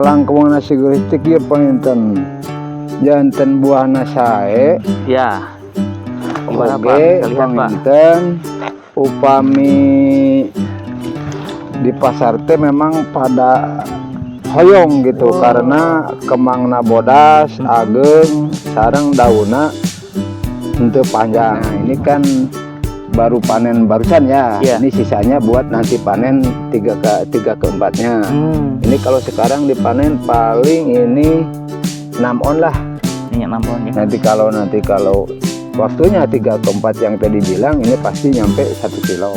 Langkung nasi guristik ya penginten jantan buah nasae ya. Gimana Pak? oke Bisa lihat Pak. penginten upami di pasar teh memang pada hoyong gitu karena kemangna bodas ageng sarang dauna untuk panjang. Nah, ini kan baru panen barusan ya. Ini sisanya buat nanti panen 3 ke 4-nya. Ini kalau sekarang dipanen paling ini 6 on lah. Ini 6 on ya. Nanti kalau waktunya 3 ke 4 yang tadi bilang ini pasti nyampe 1 kilo.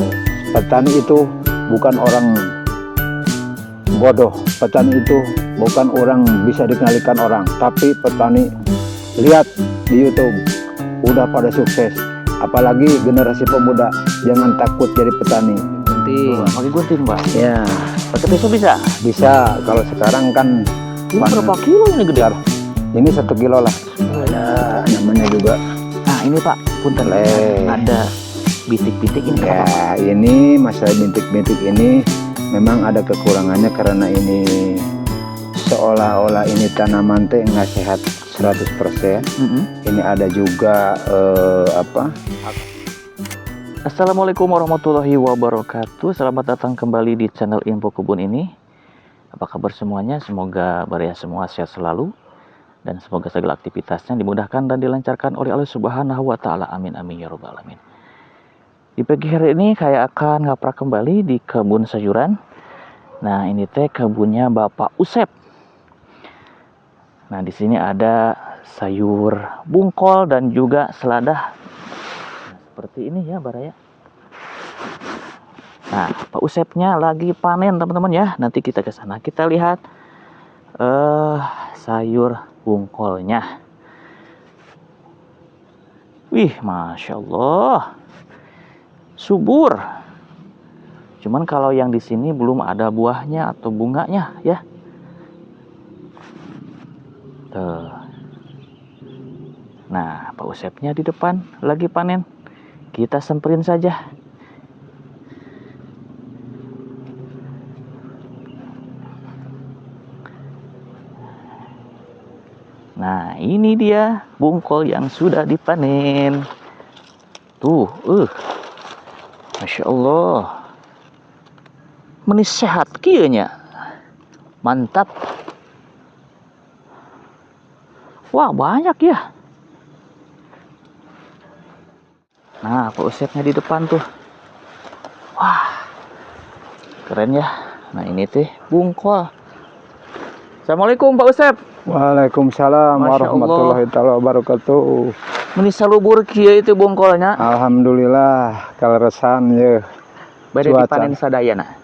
Petani itu bukan orang bodoh. Petani itu bukan orang bisa dikendalikan orang, tapi petani lihat di YouTube udah pada sukses. Apalagi generasi pemuda, jangan takut jadi petani. Gunting, pakai gunting Pak. Ya, Pakai pisau bisa? bisa. Kalau sekarang kan Ini berapa kilo ini gede? Ini 1 kilo lah. Ya, namanya juga. Nah ini Pak, punten ada bintik-bintik ini. Ya, ini masalah bintik-bintik ini memang ada kekurangannya karena ini seolah-olah ini tanaman teh nggak sehat 100%. Ini ada juga Assalamualaikum warahmatullahi wabarakatuh. Selamat datang kembali di channel Info Kebun ini. Apa kabar semuanya? Semoga Baria semua sehat selalu dan semoga segala aktivitasnya dimudahkan dan dilancarkan oleh Allah Subhanahu wa taala. Amin amin ya rabbal alamin. Di pagi hari ini saya akan ngaprak kembali di kebun sayuran. Nah, ini teh kebunnya Bapak Usep. Nah, di sini ada sayur bungkol dan juga seladah. Nah, seperti ini ya, Baraya. Nah, Pak Usepnya lagi panen, teman-teman ya. Nanti kita ke sana. Kita lihat sayur bungkolnya. Wih, Masya Allah. Subur. Cuman kalau yang di sini belum ada buahnya atau bunganya ya. Tuh. Nah, Pak Usepnya di depan lagi panen. Kita semperin saja. Nah, ini dia bungkol yang sudah dipanen. Tuh, Masya Allah. Menis sehat kieunya. Mantap. Wah, banyak ya. Nah, Pak Usepnya di depan tuh. Wah, keren ya. Nah, ini teh bungkol. Assalamualaikum Pak Usep. Waalaikumsalam warahmatullahi wabarakatuh. Menis salubur kieu itu bungkolnya. Alhamdulillah kaleresan ya. Bade dipanen sadayana.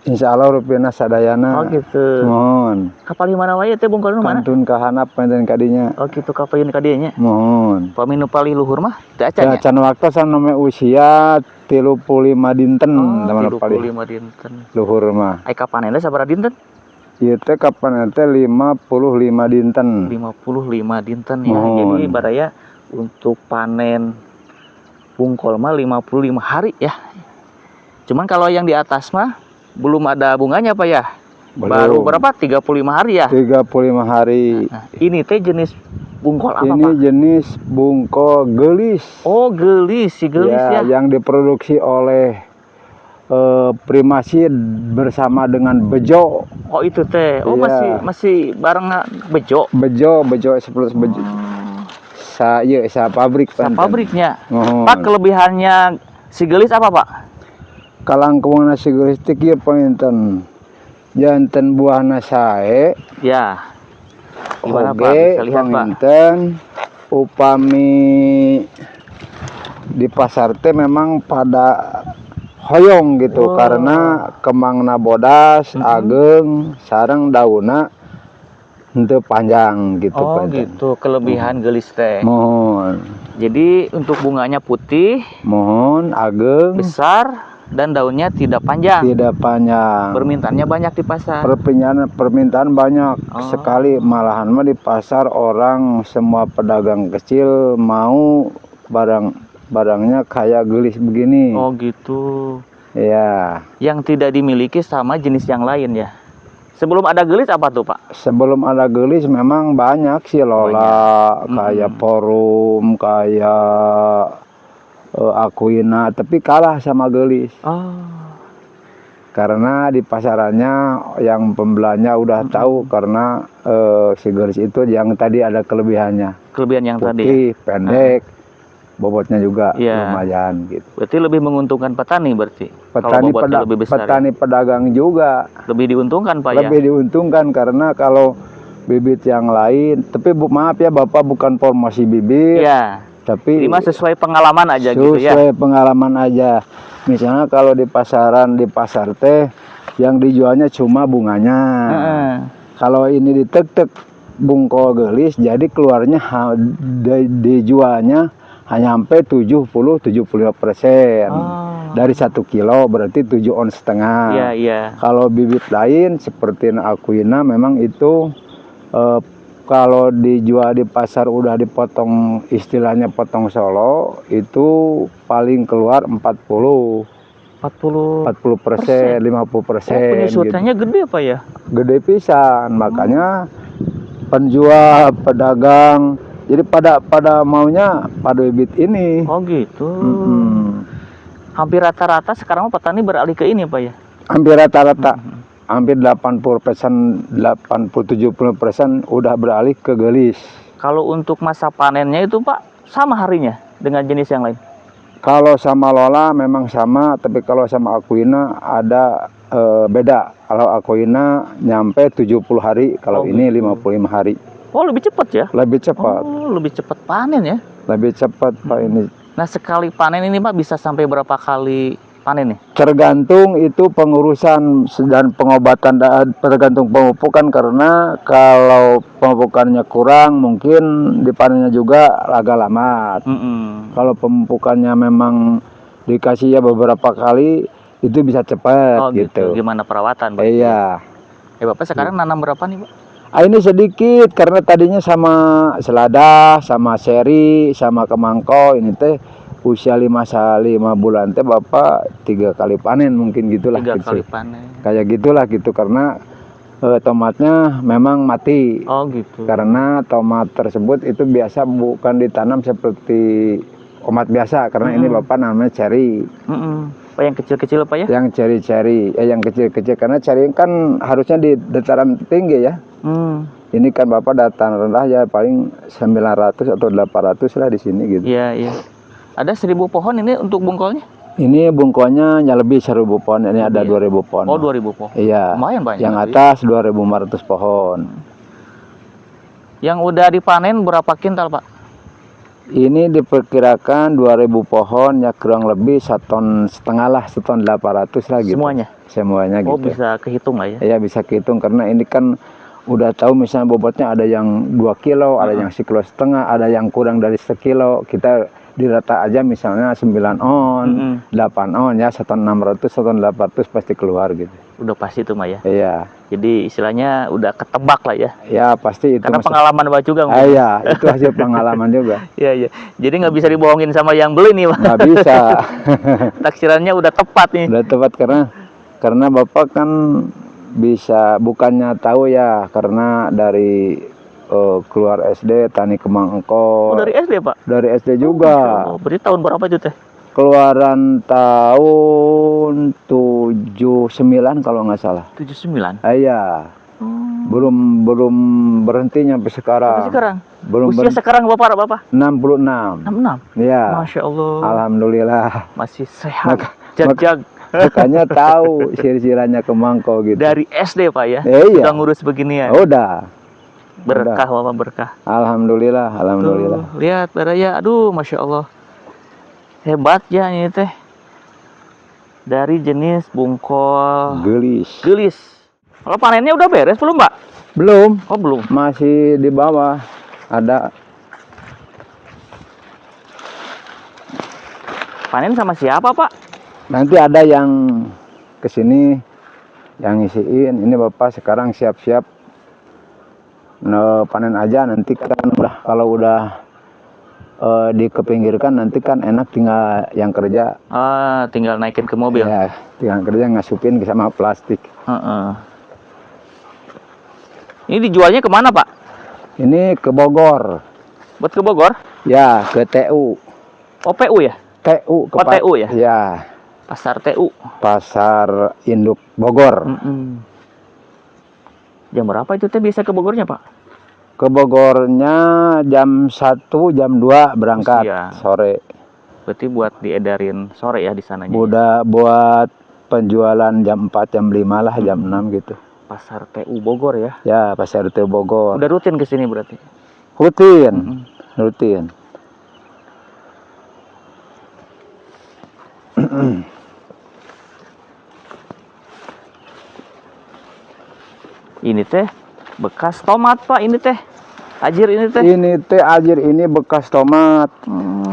Insya Allah rupiahna sadayana. Oh gitu. Mohon. Kapal mana wae teh bungkolna mana? Kantun kahanap panten kadinya. Oh gitu kapain ka dieu nya. Mohon. Paminu pali luhur mah teu acan ya. Acan waktu sanome usia 35 dinten teman 35 dinten. Luhur mah. Ai kapanenna sabaraha dinten? Ieu teh kapan teh 55 dinten. 55 dinten ya. Jadi Baraya untuk panen bungkol mah 55 hari ya. Cuman kalau yang di atas mah belum ada bunganya Pak ya? Belum. Baru berapa? 35 hari ya? 35 hari. Nah, ini teh jenis bungkol apa ini Pak? Jenis bungkol gelis. Oh gelis, si gelis ya? Yang diproduksi oleh Primasi bersama dengan Bejo. Oh itu teh, oh masih bareng Bejo? Bejo seperti Bejo. Sa pabrik. Sa pabriknya. Pak kelebihannya si gelis apa Pak? Kalangkung nasi guristik ya penginten jantan buah nasae. Ya. Gimana Pak? Bisa lihat penginten upami di pasar teh memang pada hoyong gitu karena kemangna bodas ageng sarang dauna henteu panjang gitu. Oh gitu kelebihan gelis teh. Mohon. Jadi untuk bunganya putih, mohon ageng, besar dan daunnya tidak panjang. Tidak panjang. Permintaannya banyak di pasar. Permintaan banyak sekali, malahan mah di pasar orang semua pedagang kecil mau barangnya kayak gelis begini. Oh gitu. Ya. Yang tidak dimiliki sama jenis yang lain ya. Sebelum ada gelis apa tuh Pak? Sebelum ada gelis memang banyak sih Lola, kayak Forum, kayak Aquina, tapi kalah sama gelis. Oh. Karena di pasarannya yang pembelanya udah tahu karena si gelis itu yang tadi ada kelebihannya. Kelebihan yang tadi. Putih, pendek, bobotnya juga Iya. lumayan gitu. Berarti lebih menguntungkan petani berarti. Petani, kalau bobotnya lebih besar. petani pedagang juga Lebih diuntungkan Pak lebih diuntungkan karena kalau bibit yang lain, tapi maaf ya Bapak bukan promosi bibit, ya. tapi Ini mah sesuai pengalaman aja gitu ya. sesuai pengalaman aja. Misalnya kalau di pasaran, di pasar teh yang dijualnya cuma bunganya. Kalau ini ditek-tek bungkol gelis, jadi keluarnya dijualnya hanya sampai 70-75%. Dari 1 kilo berarti 7 on setengah. Iya, iya. Kalau bibit lain seperti Aquina memang itu kalau dijual di pasar udah dipotong, istilahnya potong solo, itu paling keluar 40%, 50%. Penyusutannya gitu. gede apa ya? Gede pisan, makanya penjual, pedagang, jadi pada maunya pada bibit ini. Oh gitu. Hampir rata-rata sekarang petani beralih ke ini Pak ya? Hampir rata-rata. Hampir 80%, 80-70% udah beralih ke gelis. Kalau untuk masa panennya itu Pak, sama harinya dengan jenis yang lain? Kalau sama Lola memang sama, tapi kalau sama Aquina ada beda. Kalau Aquina nyampe 70 hari, kalau ini 55 hari. Oh, lebih cepat ya? Lebih cepat. Oh, lebih cepat panen ya? Lebih cepat Pak ini. Nah, sekali panen ini Pak bisa sampai berapa kali panen nih? Tergantung itu pengurusan dan pengobatan, tergantung pemupukan, karena kalau pemupukannya kurang mungkin dipanennya juga agak lama. Kalau pemupukannya memang dikasih ya beberapa kali itu bisa cepat. Oh gitu. Gimana perawatan Pak? Iya. Bapak sekarang nanam berapa nih Pak? Ini sedikit karena tadinya sama selada, sama seri, sama kemangkau, ini teh usia 5 bulan teh Bapak 3 kali panen mungkin gitulah. 3 gitu. kali panen. Kayak gitulah gitu karena tomatnya memang mati. Oh gitu. Karena tomat tersebut itu biasa bukan ditanam seperti tomat biasa, karena ini Bapak namanya cherry. Pak yang kecil-kecil Pak ya? Yang cherry, yang kecil-kecil, karena cherry kan harusnya di dataran tinggi ya. Ini kan Bapak dataran rendah ya, paling 900 atau 800 lah di sini gitu. Iya, iya. Ada 1000 pohon ini untuk bungkolnya? Ini bungkolnya ya lebih 1000 pohon, ini ada 2000 pohon. Oh, 2000 pohon. Iya. Lumayan banyak. Yang atas 2500 pohon. Yang udah dipanen berapa kintal Pak? Ini diperkirakan 2000 pohon ya kurang lebih 1,5 ton lah, 1,8 ton lah gitu. Semuanya gitu. Oh, bisa kehitung lah ya? Iya, bisa kehitung karena ini kan udah tahu misalnya bobotnya ada yang 2 kilo, ada yang 1,5 kilo, ada yang kurang dari 1 kilo. Kita dirata aja misalnya 9 on, 8 on ya, 1,600, 1,800 pasti keluar gitu. Udah pasti itu mah ya? Iya. Jadi istilahnya udah ketebak lah ya? Ya pasti itu. Karena pengalaman Pak juga. Iya, itu hasil pengalaman juga. Iya, iya. Jadi nggak bisa dibohongin sama yang beli nih Pak? Nggak bisa. Taksirannya udah tepat nih. Udah tepat karena Bapak kan bisa, bukannya tahu ya, karena dari keluar SD Tani Kemang Engkol. Oh, dari SD Pak? Dari SD juga. Oh, berarti tahun berapa itu teh? Keluaran tahun 79 kalau nggak salah. 79? Iya. Belum berhenti sampai sekarang. Sampai sekarang? Belum. Usia sekarang Bapak? 66. 66? Iya. Masya Allah. Alhamdulillah. Masih sehat. Jag-jag. Makanya tahu sir-sirannya Kemangkau gitu. Dari SD Pak ya? Iya. Udah ngurus beginian? Udah. Berkah Bapak, berkah. Alhamdulillah, alhamdulillah. Tuh, lihat Baraya, aduh Masya Allah. Hebat ya ini teh. Dari jenis bungkol gelis. Kalau panennya udah beres belum Pak? Belum. Oh belum. Masih di bawah. Ada. Panen sama siapa Pak? Nanti ada yang kesini yang ngisiin. Ini Bapak sekarang siap-siap panen aja, nanti kan kalau udah dikepinggirkan nanti kan enak tinggal yang kerja. Tinggal naikin ke mobil. Ya, tinggal kerja ngasupin sama plastik. Ini dijualnya kemana Pak? Ini ke Bogor. Buat ke Bogor? Ya, ke TU. Oh PU ya? TU ke Oh, TU ya? Ya, Pasar TU. Pasar Induk Bogor. Jam berapa itu teh bisa ke Bogornya Pak? Ke Bogornya jam 1, jam 2 berangkat Siang. sore. Berarti buat diedarin sore ya di sananya. Udah buat penjualan jam 4, jam 5 lah, jam 6 gitu. Pasar TU Bogor ya? Ya, Pasar TU Bogor. Udah rutin ke sini berarti? Rutin. Rutin. Ini teh bekas tomat Pak, ini teh. Ajir ini teh. Ini teh ajir ini bekas tomat.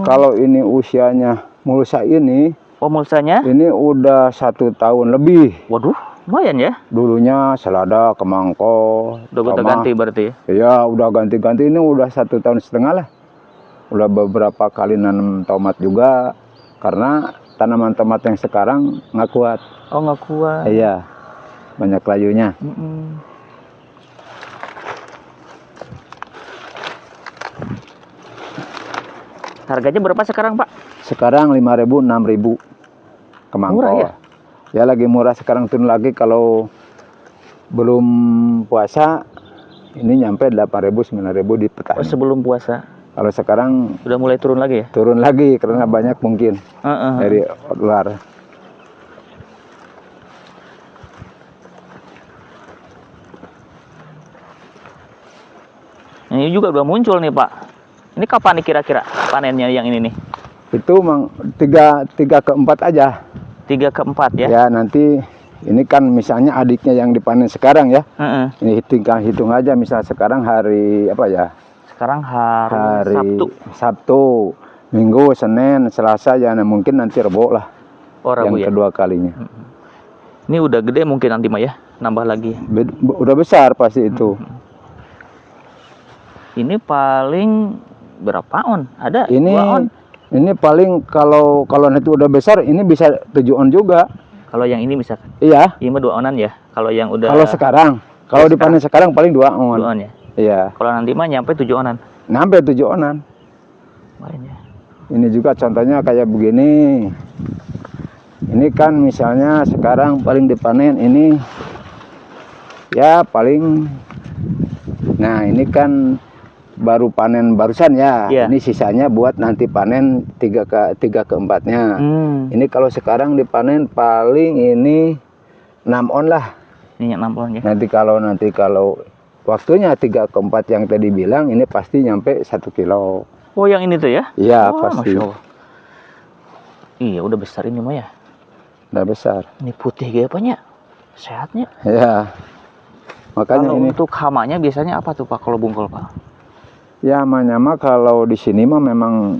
Kalau ini usianya mulsa ini. Oh, mulsanya? Ini udah 1 tahun lebih. Waduh, lumayan ya. Dulunya selada, kemangko. Udah ganti berarti ya? Iya, udah ganti-ganti. Ini udah 1,5 tahun lah. Udah beberapa kali nanam tomat juga. Karena tanaman tomat yang sekarang nggak kuat. Oh, nggak kuat. Iya, banyak layunya. Harganya berapa sekarang Pak? Sekarang 5.000, 6.000 kemangko. Murah ya? Ya lagi murah, sekarang turun lagi. Kalau belum puasa ini nyampe 8.000, 9.000 di petani. Oh, sebelum puasa. Kalau sekarang Udah mulai turun lagi ya? turun lagi karena banyak mungkin dari luar. Ini juga udah muncul nih Pak. Ini kapan nih kira-kira panennya yang ini nih? Itu mang 3 ke 4 aja. 3 ke 4 ya? Ya nanti ini kan misalnya adiknya yang dipanen sekarang ya. Ini tinggal hitung aja, misal sekarang hari apa ya? Sekarang hari Sabtu, Minggu, Senin, Selasa ya, mungkin nanti Rebo lah. Oh, Rabu yang kedua kalinya. Ini udah gede mungkin nanti mah ya, nambah lagi. Udah besar pasti itu. Ini paling berapa on? Ada Ini 2 on. Ini paling kalau nanti udah besar ini bisa 7 on juga. Kalau yang ini bisa. Iya. Ini mah 2 onan ya. Kalau yang udah. Kalau sekarang, kalau dipanen sekarang paling 2 on. 2 on ya. Iya. Kalau nanti mah nyampe 7 onan. Nyampe 7 onan. Lumayan ya. Ini juga contohnya kayak begini. Ini kan misalnya sekarang paling dipanen ini ya paling. Nah ini kan baru panen barusan ya. Ini sisanya buat nanti panen 3 ke 4-nya. Ini kalau sekarang dipanen paling ini 6 on lah. Ini 6 on ya. Nanti kalau waktunya 3 ke 4 yang tadi bilang ini pasti nyampe 1 kilo. Oh yang ini tuh ya? Iya pasti. Masya Allah. Iya udah besar ini mah ya. Udah besar. Ini putih kayak apanya? Sehatnya. Ya. Makanya kalau ini. Untuk hamanya biasanya apa tuh Pak kalau bungkul Pak? Ya hamanya mah kalau di sini mah memang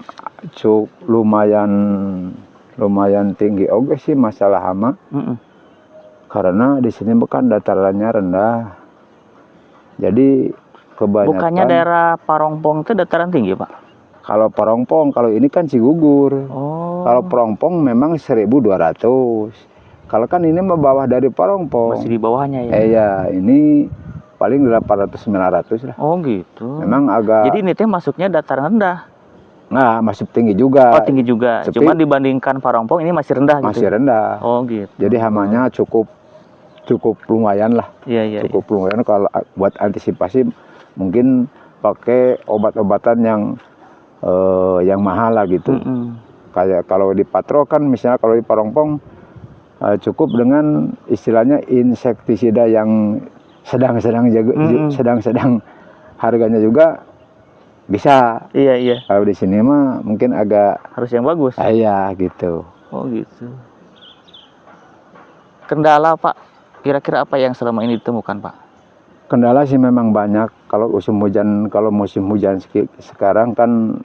lumayan tinggi oke sih masalah hama. Karena di sini bukan datarannya rendah. Jadi kebanyakan. Bukannya daerah Parongpong itu dataran tinggi Pak? Kalau Parongpong, kalau ini kan Cigugur. Kalau Parongpong memang 1.200. Kalau kan ini mah bawah dari Parongpong. Masih di bawahnya ya? Iya, ini paling 800-900 lah. Oh gitu. Memang agak. Jadi ini teh masuknya dataran rendah. Nah, masih tinggi juga. Oh tinggi juga. Cuma dibandingkan Parongpong ini masih rendah gitu. Masih rendah. Oh gitu. Jadi hamanya cukup lumayan lah. Iya. Cukup lumayan kalau buat antisipasi mungkin pakai obat-obatan yang mahal lah gitu. Kayak kalau di Patro kan misalnya kalau di Parongpong cukup dengan istilahnya insektisida yang sedang-sedang harganya juga bisa. Iya. Kalau di sini mah mungkin agak harus yang bagus. Iya gitu. Oh gitu. Kendala Pak, kira-kira apa yang selama ini ditemukan Pak? Kendala sih memang banyak. Kalau musim hujan sekarang kan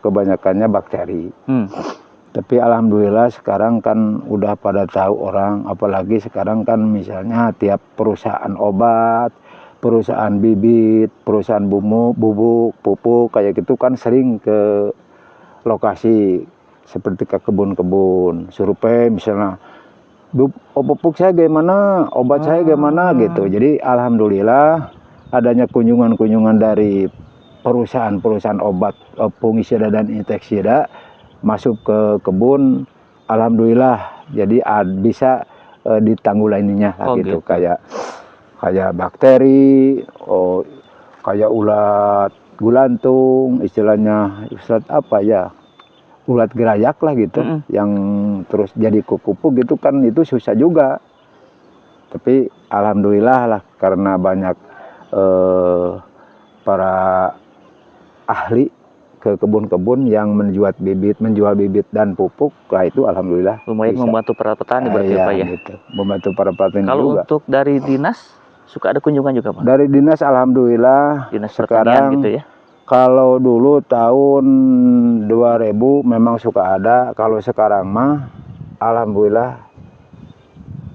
kebanyakannya bakteri. Tapi alhamdulillah sekarang kan udah pada tahu orang, apalagi sekarang kan misalnya tiap perusahaan obat, perusahaan bibit, perusahaan bubuk, pupuk kayak gitu kan sering ke lokasi seperti ke kebun-kebun, survei misalnya, pupuk saya gimana, obat saya gimana gitu. Jadi alhamdulillah adanya kunjungan-kunjungan dari perusahaan-perusahaan obat fungisida dan insektisida masuk ke kebun, alhamdulillah jadi bisa ditanggulanginya lah gitu. Kayak bakteri, kayak ulat gulantung, istilahnya apa ya, ulat gerayak lah gitu, yang terus jadi kupu-kupu gitu kan, itu susah juga. Tapi alhamdulillah lah, karena banyak para ahli ke kebun-kebun yang menjual bibit dan pupuk, lah itu alhamdulillah lumayan bisa membantu para petani berarti Pak ya. gitu. Membantu para petani Kalau juga. untuk dari dinas suka ada kunjungan juga Pak? Dari dinas alhamdulillah Dinas sekarang pertanian gitu ya. Kalau dulu tahun 2000 memang suka ada, kalau sekarang mah alhamdulillah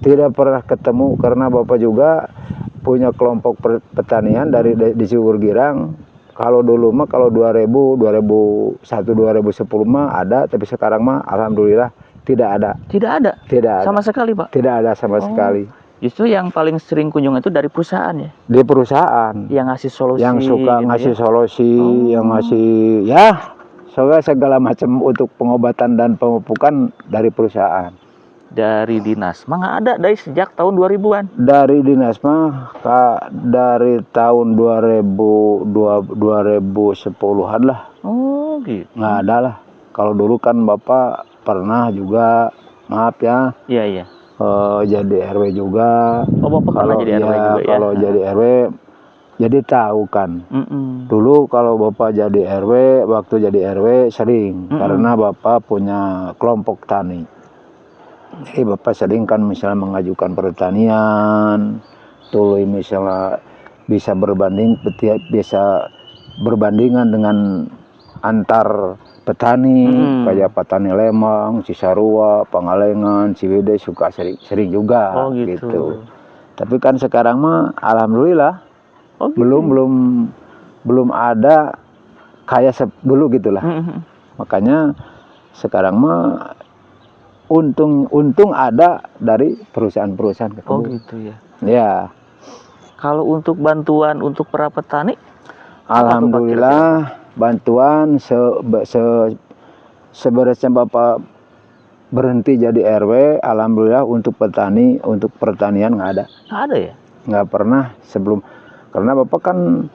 tidak pernah ketemu, karena Bapak juga punya kelompok pertanian di Ciukur Girang. Kalau dulu mah kalau 2000, 2001, 2010 mah ada, tapi sekarang mah alhamdulillah tidak ada. Tidak ada? Tidak ada. Sama sekali Pak? Tidak ada sama sekali. Justru yang paling sering kunjungan itu dari perusahaan ya? Di perusahaan. Yang ngasih solusi. Yang suka gitu ngasih ya? solusi, yang ngasih segala macam untuk pengobatan dan pemupukan dari perusahaan. Dari dinas mah nggak ada dari sejak tahun 2000-an. Dari dinas mah dari tahun 2010-an lah. Oh gitu. Nggak ada lah. Kalau dulu kan Bapak pernah juga, maaf ya, Iya. jadi RW juga. Oh Bapak pernah jadi RW juga ya? Kalau jadi RW jadi tahu kan. Dulu kalau Bapak jadi RW, waktu jadi RW sering, karena Bapak punya kelompok tani. Jadi Bapak sering kan misalnya mengajukan pertanian, tuluy misalnya bisa berbandingan dengan antar petani, kayak petani Lemang, Cisarua, Pangalengan, Ciwidey, suka sering juga. Oh gitu. Tapi kan sekarang mah alhamdulillah belum ada kayak dulu gitulah. Makanya sekarang mah untung ada dari perusahaan-perusahaan kebun. Oh gitu ya. Ya. Kalau untuk bantuan untuk para petani, alhamdulillah bantuan sebenarnya Bapak berhenti jadi RW, alhamdulillah untuk petani, untuk pertanian nggak ada. Nggak ada ya? Nggak pernah sebelum, karena Bapak kan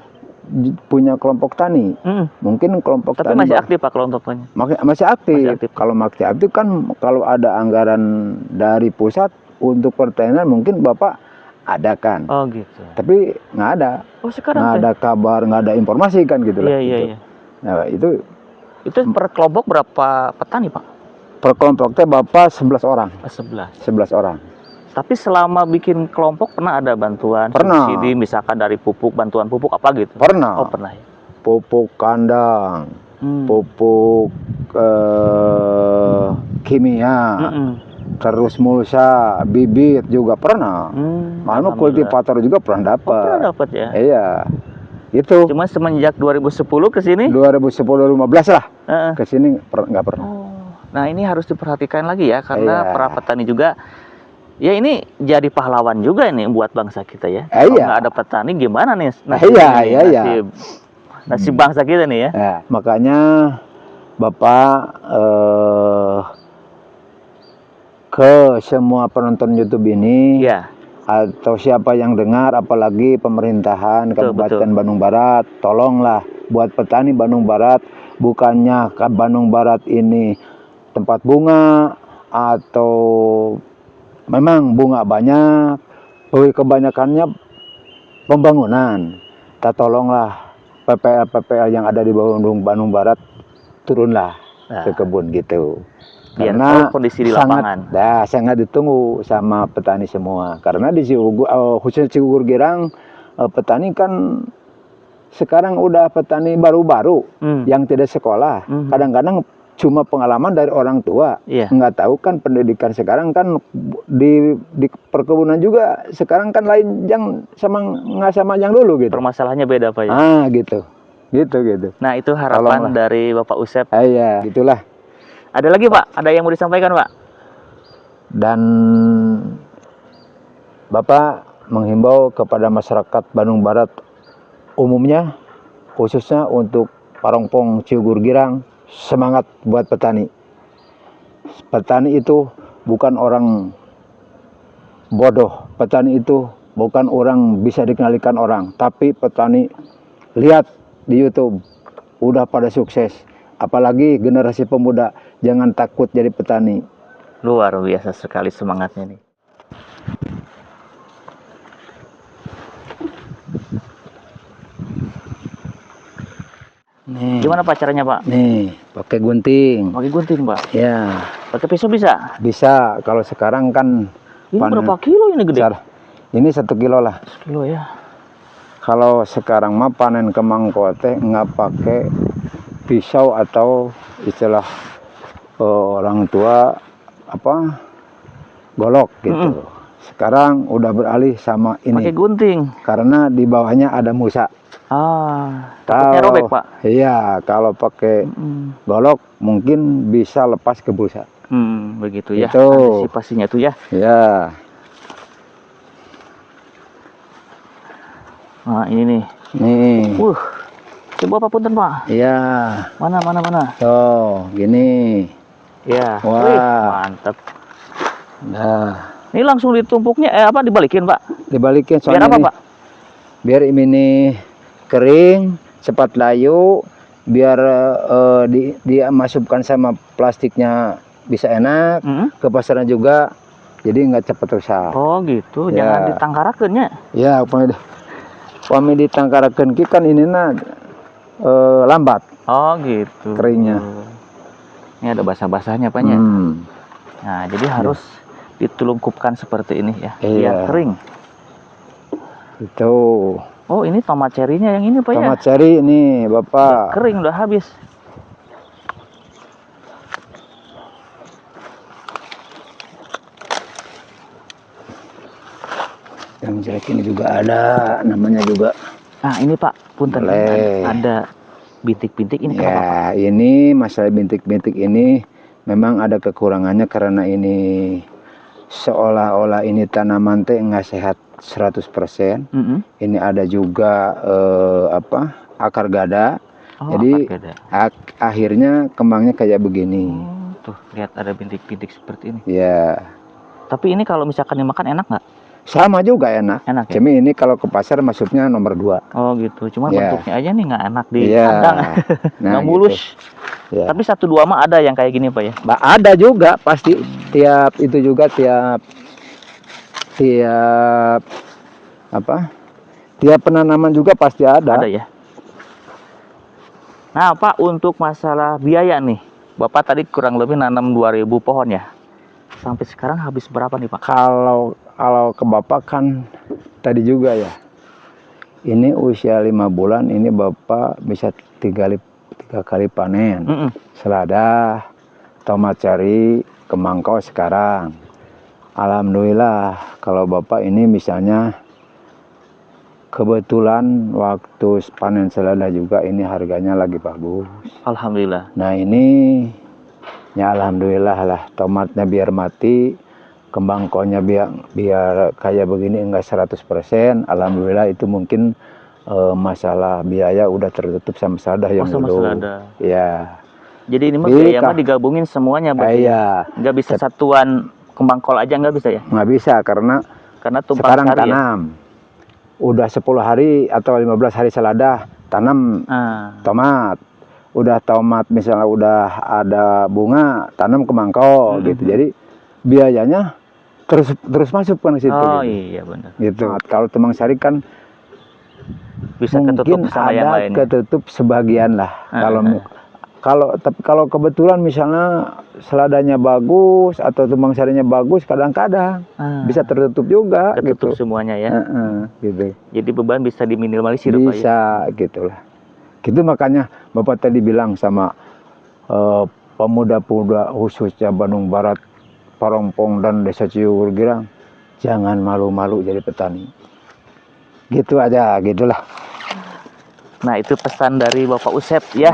punya kelompok tani. Mungkin kelompok tapi tani masih aktif Pak kelompoknya? Masih aktif. Kalau masih aktif kan, kalau ada anggaran dari pusat untuk pertanian mungkin Bapak ada kan. Oh gitu. Tapi nggak ada. Oh sekarang nggak ada kabar, nggak ada informasi kan gitu lah. Iya. Nah itu per kelompok berapa petani Pak? Per kelompoknya Bapak 11 orang. 11 orang. Tapi selama bikin kelompok pernah ada bantuan subsidi, misalkan dari pupuk, bantuan pupuk apa gitu? Pernah. Oh pernah ya. Pupuk kandang, pupuk kimia, terus mulsa, bibit juga pernah. Malah kultivator juga pernah dapat. Oh, pernah dapat ya? Iya. Itu. Cuma semenjak 2010 ke sini? 2010-15 lah. Ke sini nggak pernah. Nah ini harus diperhatikan lagi ya, karena para petani juga. Ya ini jadi pahlawan juga ini buat bangsa kita ya. Kalau nggak ada petani gimana nih nasib bangsa kita nih ya. Makanya Bapak ke semua penonton YouTube ini, atau siapa yang dengar, apalagi pemerintahan Kabupaten Bandung Barat, tolonglah buat petani Bandung Barat, bukannya Bandung Barat ini tempat bunga atau memang bunga banyak, kebanyakannya pembangunan. Kita tolonglah PPL yang ada di Bandung Barat, turunlah ke kebun gitu. Karena kondisi di lapangan sangat ditunggu sama petani semua. Karena di khususnya Ciukur Girang, petani kan sekarang udah petani baru-baru yang tidak sekolah. Kadang-kadang cuma pengalaman dari orang tua, nggak tahu kan pendidikan sekarang kan di perkebunan juga sekarang kan lain yang nggak sama yang dulu gitu. Permasalahannya beda Pak ya. Gitu. Nah itu harapan dari Bapak Usep. Iya, gitulah. Ada lagi Pak? Ada yang mau disampaikan Pak? Dan Bapak menghimbau kepada masyarakat Bandung Barat umumnya khususnya untuk Parongpong Ciugur Girang, semangat buat petani. Petani itu bukan orang bodoh, petani itu bukan orang bisa dikendalikan orang, tapi petani lihat di YouTube udah pada sukses. Apalagi generasi pemuda, jangan takut jadi petani. Luar biasa sekali semangatnya nih. Nih, Gimana Pak caranya Pak? nih pakai gunting. Pakai gunting Pak? Ya, Pakai pisau bisa? bisa. Kalau sekarang kan Ini panen berapa kilo ini gede? besar. Ini 1 kilo lah. 1 kilo ya. Kalau sekarang mah panen kemangko teh nggak pakai pisau atau istilah orang tua apa golok gitu. Sekarang udah beralih sama ini Pakai gunting. karena di bawahnya ada musa. Takutnya robek Pak. Iya, kalau pakai golok mungkin bisa lepas ke busa. Begitu ya. Itu. Antisipasinya tuh ya. Ya, Nah ini nih. nih. Coba apa punten Pak? Iya. Mana? Tuh, gini. Ya. Wah. Wih, mantap. Nah, Ini langsung ditumpuknya dibalikin Pak? dibalikin Biar soalnya apa nih, Pak? biar ini kering, cepat layu, biar dia masukkan sama plastiknya bisa enak, ke pasaran juga, jadi nggak cepat rusak. Oh gitu, Ya. jangan ditangkarakeun nya. Ya, pami ditangkarakeun ki kan ini lambat Oh gitu. keringnya. Ini ada basah-basahnya Pak nya. Nah, jadi harus ditulungkupkan seperti ini ya, biar Iya. kering. Itu Oh, ini tomat cerinya yang ini Pak ya. tomat ceri ini Bapak. Kering udah habis. Yang jelek ini juga ada, namanya juga. Nah, ini Pak, punten Boleh. ada bintik-bintik ini kenapa Pak? Ya, ini masalah bintik-bintik ini memang ada kekurangannya karena ini seolah-olah ini tanaman teh nggak sehat 100%. Ini ada juga akar gada. Oh, Jadi akar gada. akhirnya kembangnya kayak begini. Tuh, lihat ada bintik-bintik seperti ini. Ya, Tapi ini kalau misalkan dimakan enak nggak? sama juga enak. Enak ya? Cuma ini kalau ke pasar masuknya nomor 2. Oh gitu, cuman Ya. bentuknya aja nih nggak enak di Iya. kandang. Nah, Nggak gitu. mulus. Ya. Tapi 1-2 mah ada yang kayak gini Pak ya? Ada juga pasti tiap itu juga tiap penanaman juga pasti ada. Ada ya. Nah Pak, untuk masalah biaya nih, Bapak tadi kurang lebih nanam 2.000 pohon ya. Sampai sekarang habis berapa nih Pak? Kalau ke Bapak kan tadi juga ya. Ini usia 5 bulan, ini Bapak bisa 3 kali panen. Selada, tomat ceri, kemangkau sekarang. Alhamdulillah kalau Bapak ini misalnya kebetulan waktu panen selada juga ini harganya lagi bagus. Alhamdulillah. Nah ini ya alhamdulillah lah, tomatnya biar mati, kembangkonya biar kayak begini enggak 100%. Alhamdulillah itu mungkin masalah biaya udah tertutup sama selada yang sama dulu. selada. Ya. Jadi ini mah biaya mah digabungin semuanya Pak. Iya. Nggak bisa satuan kembang kol aja nggak bisa ya? Nggak bisa karena tumpang sekarang sari tanam. Udah 10 hari atau 15 hari selada, tanam tomat. Udah tomat misalnya udah ada bunga, tanam kemangkol gitu. Jadi biayanya terus masuk ke situ. Oh gitu. iya benar. Gitu. Kalau Tumang Sari kan Bisa mungkin ketutup sama yang ada lain. ketutup sebagian lah. Kalau kebetulan misalnya seladanya bagus atau Tumang Sarinya bagus, kadang-kadang bisa tertutup juga. Ketutup gitu. semuanya ya. Gitu. Jadi beban bisa diminimalisir Pak ya. Bisa gitulah. Gitu makanya Bapak tadi bilang sama pemuda-pemuda khususnya Bandung Barat, Parongpong dan Desa Ciugur Girang, jangan malu-malu jadi petani. Gitu aja, gitulah. Nah itu pesan dari Bapak Usep ya.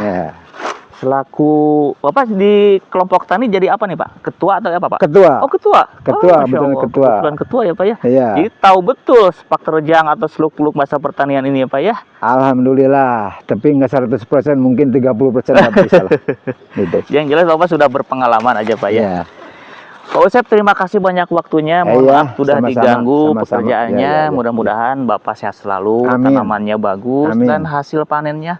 Selaku Bapak di kelompok tani jadi apa nih Pak? Ketua atau apa Pak? Ketua. Oh ketua. Ketua, Masya betul, Allah. ketua. Kebetulan ketua ya Pak ya. Iya. Jadi tahu betul sepak terjang atau seluk-beluk masa pertanian ini ya Pak ya. Alhamdulillah, tapi nggak 100%, mungkin 30% nggak bisa lah. Gitu. Yang jelas Bapak sudah berpengalaman aja Pak ya. Iya. Pak Usep, terima kasih banyak waktunya. Mohon Iya, maaf sudah sama-sama, diganggu sama-sama. pekerjaannya. Iya, iya, iya. Mudah-mudahan Bapak sehat selalu, Amin. tanamannya bagus Amin. dan hasil panennya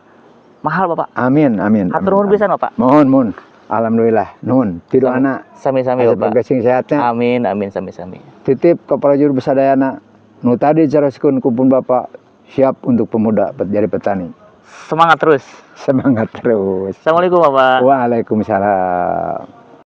mahal Bapak. Amin, amin. Hatur nuhun pisan Bapak. Mohon. Alhamdulillah. Nuhun. Tiru anak. Sami-sami Hasil Bapak. progresing sehatnya. Amin, amin, sami-sami. Titip kepada juru besadayana. Nu tadi caraskeun kupun Bapak siap untuk pemuda jadi petani. Semangat terus. Semangat terus. Assalamualaikum Bapak. Waalaikumsalam.